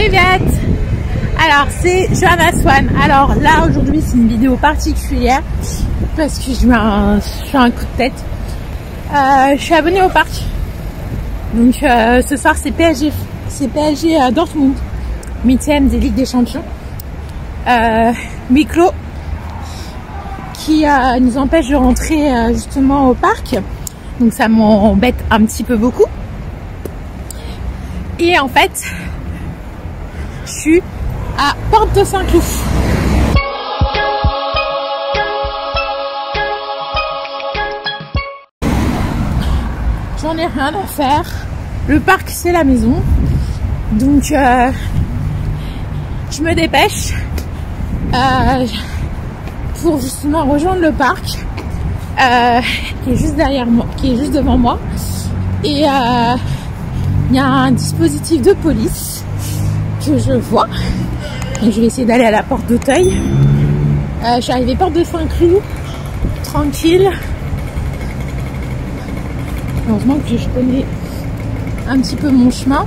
Privet. Alors c'est Johanna Swan. Alors là aujourd'hui c'est une vidéo particulière parce que j'ai eu un coup de tête. Je suis abonnée au parc. Donc ce soir c'est PSG Dortmund, 8e des Ligues des Champions. Huis clos qui nous empêche de rentrer justement au parc. Donc ça m'embête un petit peu beaucoup. Et en fait, je suis à Porte de Saint-Cloud. J'en ai rien à faire. Le parc c'est la maison. Donc je me dépêche pour justement rejoindre le parc qui est juste derrière moi, qui est juste devant moi. Et il y a un dispositif de police que je vois. Et je vais essayer d'aller à la porte d'Auteuil. Je suis arrivée porte de Saint-Cloud, tranquille. Heureusement que je connais un petit peu mon chemin.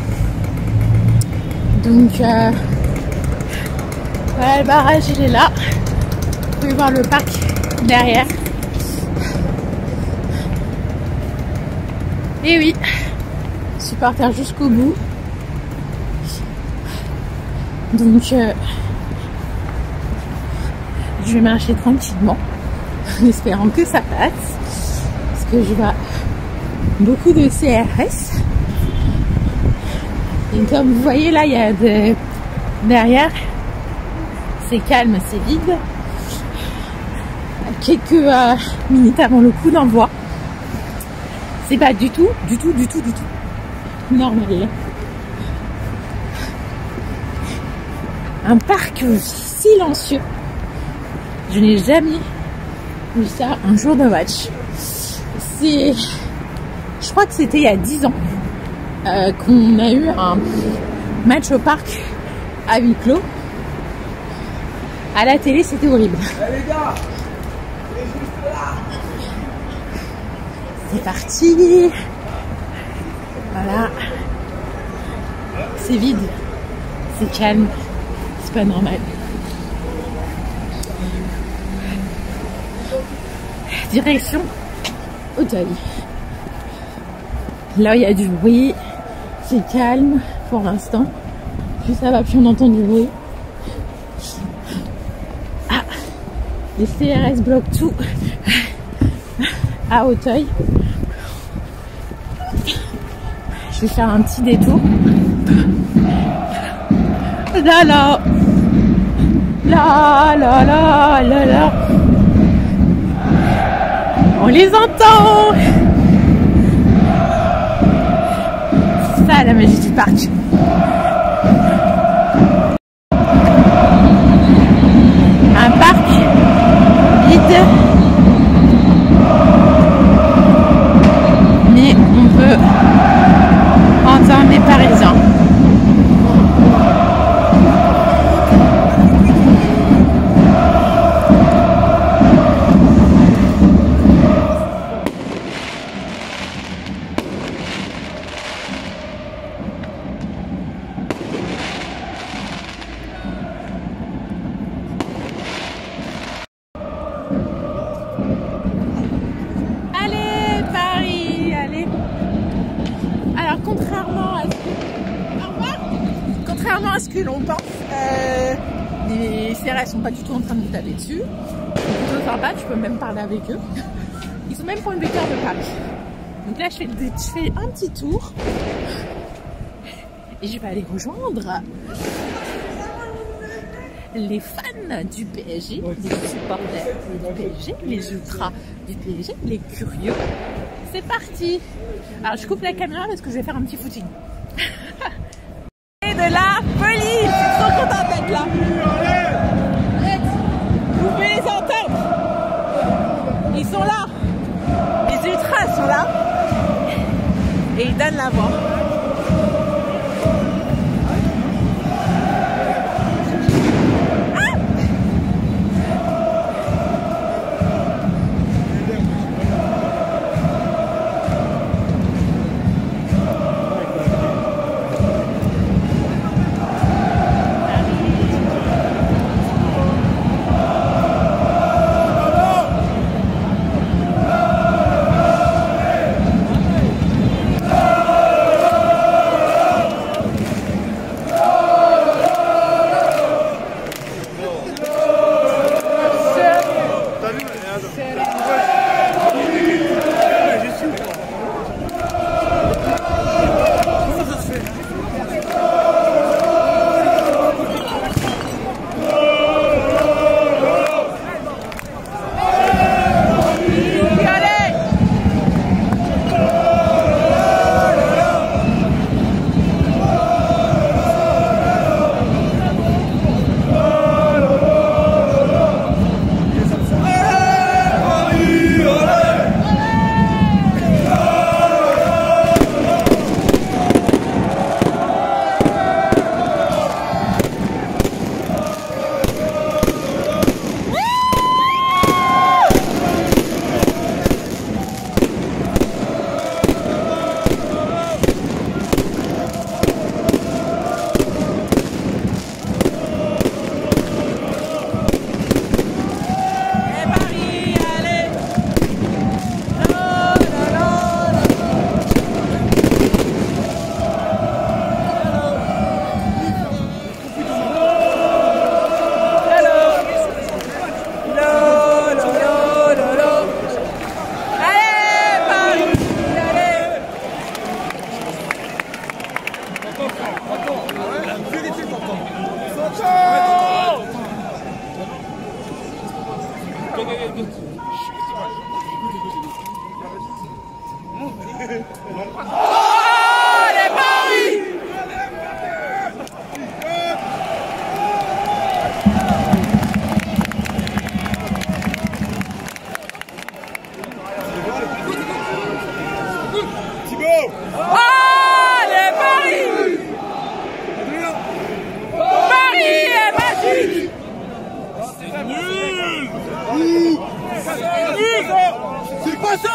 Donc voilà, le barrage il est là. Vous pouvez voir le parc derrière. Et oui, supporter jusqu'au bout. Donc je vais marcher tranquillement en espérant que ça passe parce que je vois beaucoup de CRS et comme vous voyez là il y a derrière c'est calme, c'est vide. Quelques minutes avant le coup d'envoi, c'est pas du tout normal. Un parc silencieux. Je n'ai jamais vu ça un jour de match. Je crois que c'était il y a 10 ans qu'on a eu un match au parc à huis clos. À la télé, c'était horrible. C'est parti. Voilà. C'est vide. C'est calme. C'est pas normal. Direction Auteuil. Là, il y a du bruit. C'est calme pour l'instant. Plus ça va, plus on entend du bruit. Ah, les CRS bloquent tout à Auteuil. Je vais faire un petit détour. Là là, là là là là là. On les entend. C'est ça la magie du parc. Un parc vide. Mais on peut entendre les Parisiens. Contrairement à ce que l'on pense, les CRS sont pas du tout en train de nous taper dessus. C'est plutôt sympa, tu peux même parler avec eux. Ils sont même point de buteur de parc. Donc là, je fais un petit tour et je vais aller rejoindre les fans du PSG, les supporters du PSG, les ultras du PSG, les curieux. C'est parti. Alors je coupe la caméra parce que je vais faire un petit footing. De la police, je suis trop contente d'être là. Vous pouvez les entendre. Ils sont là. Les ultras sont là. Et ils donnent la voix. C'est pas ça!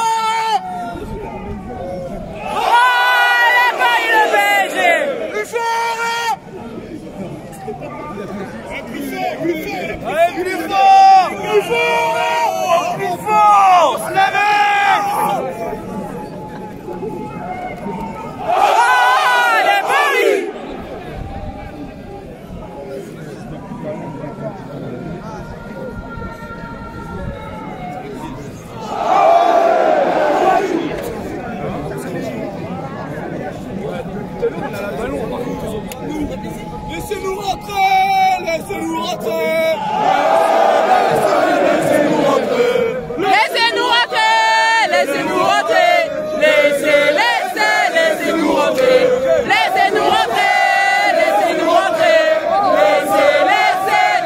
Laissez-nous rentrer! Laissez-nous rentrer! Laissez-nous rentrer! Laissez-nous rentrer! Laissez-nous rentrer! Laissez-nous rentrer! Laissez-nous rentrer!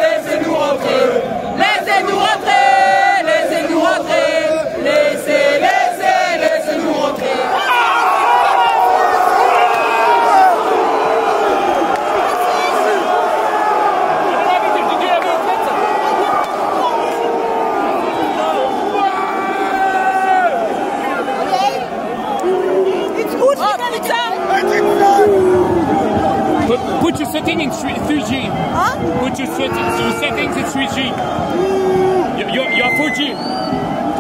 Laissez-nous rentrer! Laissez-nous rentrer! Laissez-nous rentrer! Laissez-nous rentrer! Laissez-nous rentrer! Put your setting in 3G. Huh? Put your settings in 3G. You're 4G.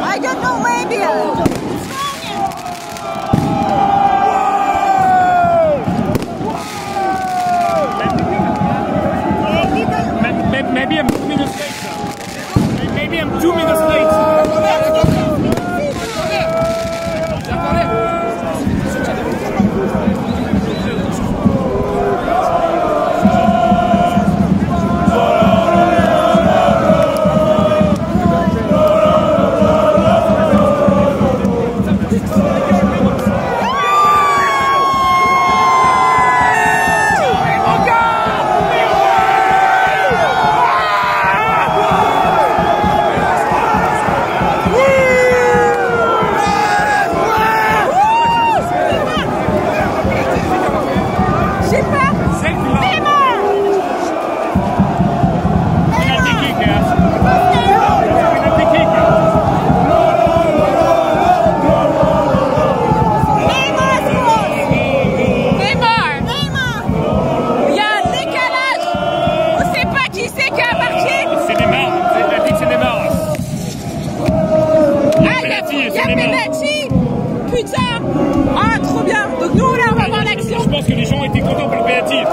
I don't know, maybe. Maybe I'm 2 minutes late. Maybe I'm 2 minutes late. Putain! Ah, trop bien! Donc nous, là, on va voir l'action! Je pense que les gens étaient contents pour le pénalty.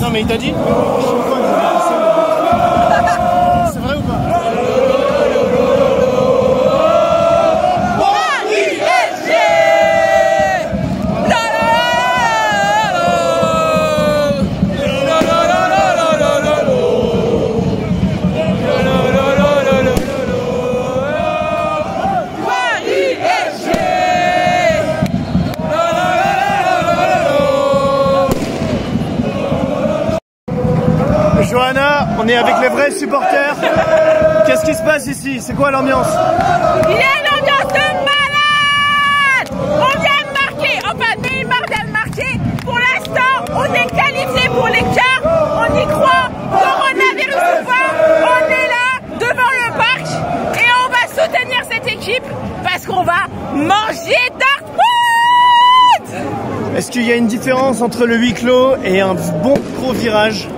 Non mais il t'a dit? C'est vrai ou pas? Johanna, on est avec les vrais supporters. Qu'est-ce qui se passe ici? C'est quoi l'ambiance? Il y a une ambiance de malade. On vient de marquer, enfin Neymar vient de marquer. Pour l'instant, on est qualifié pour les quarts. On y croit, coronavirus ou pas, on est là devant le parc et on va soutenir cette équipe parce qu'on va manger Dartmouth. Est-ce qu'il y a une différence entre le huis clos et un bon gros virage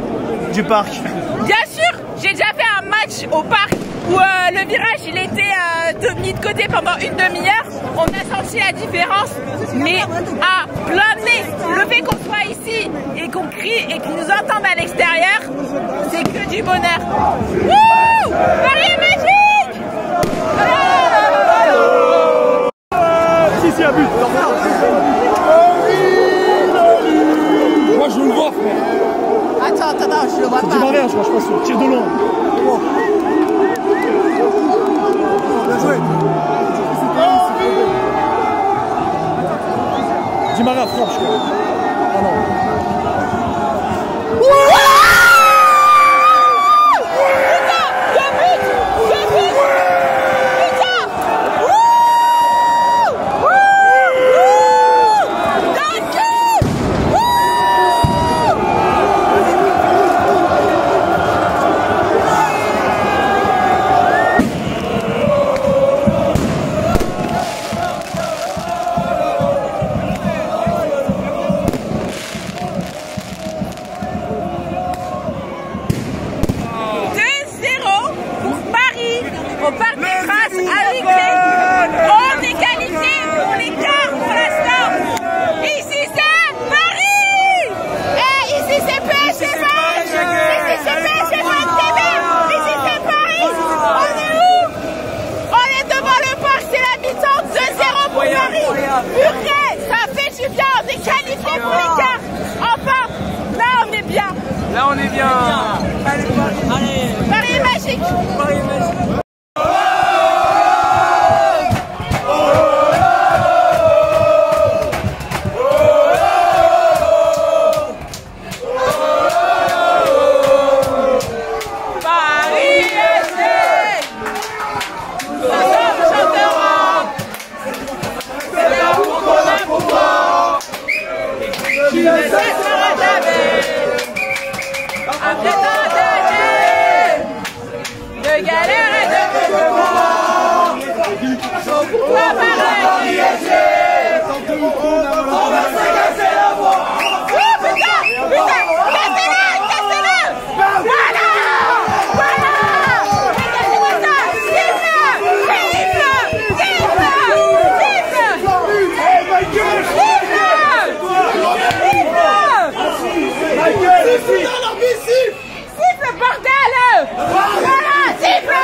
du parc? Bien sûr, j'ai déjà fait un match au parc où le virage il était mis de côté pendant une demi-heure. On a senti la différence, mais à plein nez. Le fait qu'on soit ici et qu'on crie et qu'ils nous entendent à l'extérieur, c'est que du bonheur. Wouh! Paris est magique! Si, un but. Moi je le vois, frère. Attends, je le vois pas. Tu m'en viens, je crois, tire de loin. Bien joué. Di Maria frappe, je crois. Ah non. Au Parc des Princes à Viglé. On est qualifié pour les quarts pour l'instant. Ici c'est Paris. Et ici c'est PSG Match. Ici c'est PSG Match TV. Ici c'est Paris. On est où? On est devant le parc, c'est la mi-temps, 2-0 pour Paris. Purée, ça fait du bien, on est qualifié pour les quarts. Enfin, là on est bien. Là on est bien. Allez. Paris est magique. Paris est magique. De galère et de mouvement. Pourquoi pareil? On va s'agacer la voix. Oh putain, cassez-le. Voilà. Regardez-moi ça. Siffle, bordel. Voilà, siffle.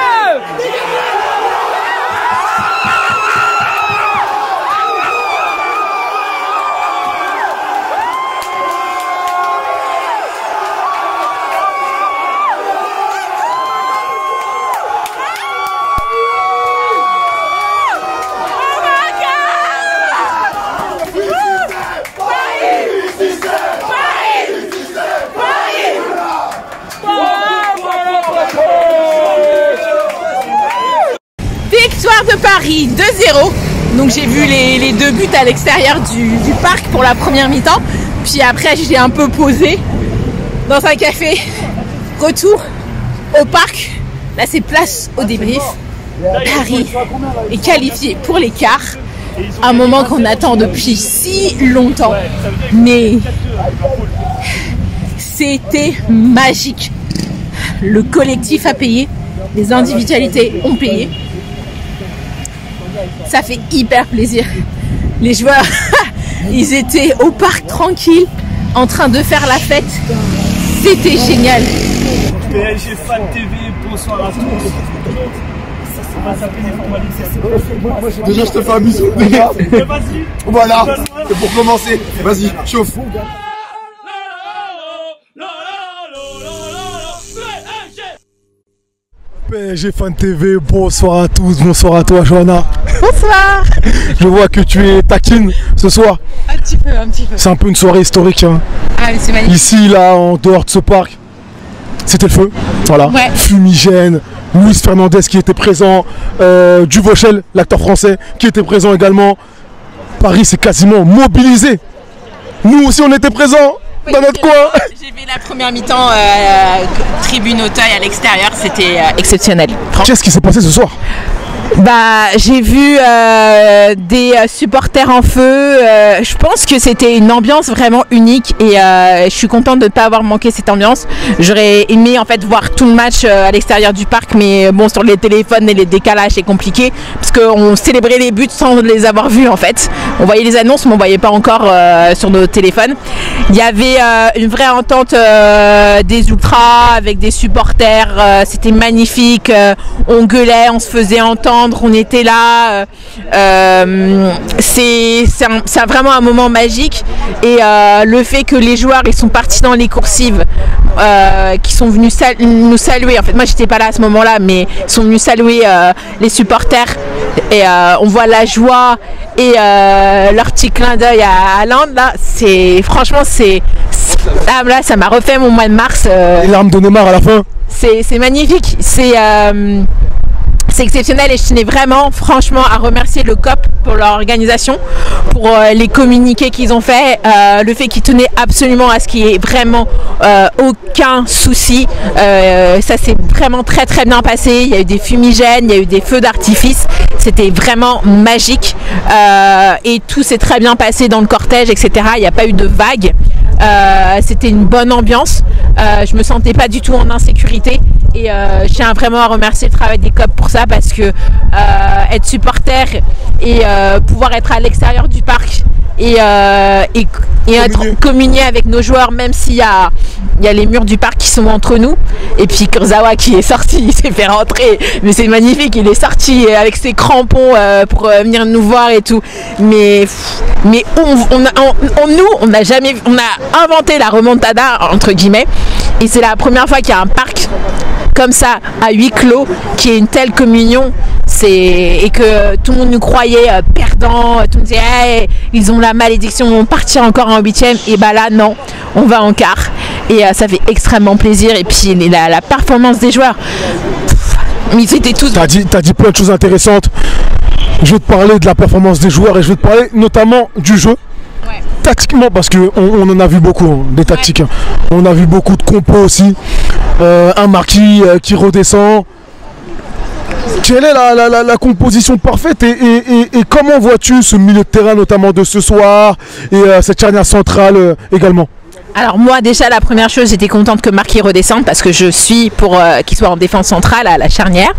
Victoire de Paris 2-0. Donc j'ai vu les deux buts à l'extérieur du parc pour la première mi-temps. Puis après j'ai un peu posé dans un café. Retour au parc. Là c'est place au débrief. Paris est qualifié pour les quarts. Un moment qu'on attend depuis si longtemps. Mais c'était magique. Le collectif a payé. Les individualités ont payé. Ça fait hyper plaisir. Les joueurs, ils étaient au parc tranquille, en train de faire la fête. C'était génial. PSG Fan TV, bonsoir à tous. On va taper des formalités. Déjà, je te fais un bisou. Vas-y. Voilà, c'est pour commencer. Vas-y, chauffe. PSG Fan TV, bonsoir à tous, bonsoir à toi Johanna. Bonsoir. Je vois que tu es taquine ce soir. Un petit peu. C'est un peu une soirée historique. Hein. Ah, mais c'est magnifique. Ici, là, en dehors de ce parc, c'était le feu. Voilà, Ouais. fumigène, Luis Fernandez qui était présent, Duvauchel, l'acteur français, qui était présent également. Paris s'est quasiment mobilisé. Nous aussi on était présents dans notre coin. J'ai vu la première mi-temps tribune Auteuil à l'extérieur, c'était exceptionnel. Qu'est-ce qui s'est passé ce soir? Bah, j'ai vu des supporters en feu. Je pense que c'était une ambiance vraiment unique et je suis contente de ne pas avoir manqué cette ambiance. J'aurais aimé en fait voir tout le match à l'extérieur du parc, mais bon, sur les téléphones et les décalages c'est compliqué parce qu'on célébrait les buts sans les avoir vus en fait. On voyait les annonces mais on voyait pas encore sur nos téléphones. Il y avait une vraie entente des ultras avec des supporters. C'était magnifique. On gueulait, on se faisait entendre. On était là, c'est vraiment un moment magique et le fait que les joueurs ils sont partis dans les coursives, qui sont venus nous saluer. En fait, moi j'étais pas là à ce moment-là, mais ils sont venus saluer les supporters et on voit la joie et leur petit clin d'œil à Haaland. Là, franchement là, ça m'a refait mon mois de mars. Les larmes de Neymar à la fin. C'est magnifique. C'est exceptionnel et je tenais vraiment franchement à remercier le COP pour leur organisation, pour les communiqués qu'ils ont fait, le fait qu'ils tenaient absolument à ce qu'il y ait vraiment aucun souci. Ça s'est vraiment très très bien passé. Il y a eu des fumigènes, il y a eu des feux d'artifice. C'était vraiment magique et tout s'est très bien passé dans le cortège, etc. Il n'y a pas eu de vagues. C'était une bonne ambiance. Je me sentais pas du tout en insécurité et je tiens vraiment à remercier le travail des COP pour ça parce que être supporter et pouvoir être à l'extérieur du parc et être communier avec nos joueurs, même s'il y a les murs du parc qui sont entre nous, et puis Kurzawa qui est sorti, il s'est fait rentrer, mais c'est magnifique, il est sorti avec ses crampons pour venir nous voir et tout, mais on a inventé la remontada entre guillemets, et c'est la première fois qu'il y a un parc comme ça à huis clos qui est une telle communion. Et que tout le monde nous croyait perdants, tout le monde disait hey, ils ont la malédiction, on partir encore en 8e, et bah là non, on va en quart et ça fait extrêmement plaisir. Et puis la performance des joueurs, ils étaient tous... T'as dit plein de choses intéressantes. Je vais te parler de la performance des joueurs et je vais te parler notamment du jeu. Ouais. Tactiquement, parce qu'on en a vu beaucoup, hein, des tactiques. Ouais. On a vu beaucoup de compos aussi. Un Marquis qui redescend. Quelle est la composition parfaite et comment vois-tu ce milieu de terrain notamment de ce soir et cette charnière centrale également? Alors moi déjà la première chose, j'étais contente que Marquis redescende parce que je suis pour qu'il soit en défense centrale à la charnière.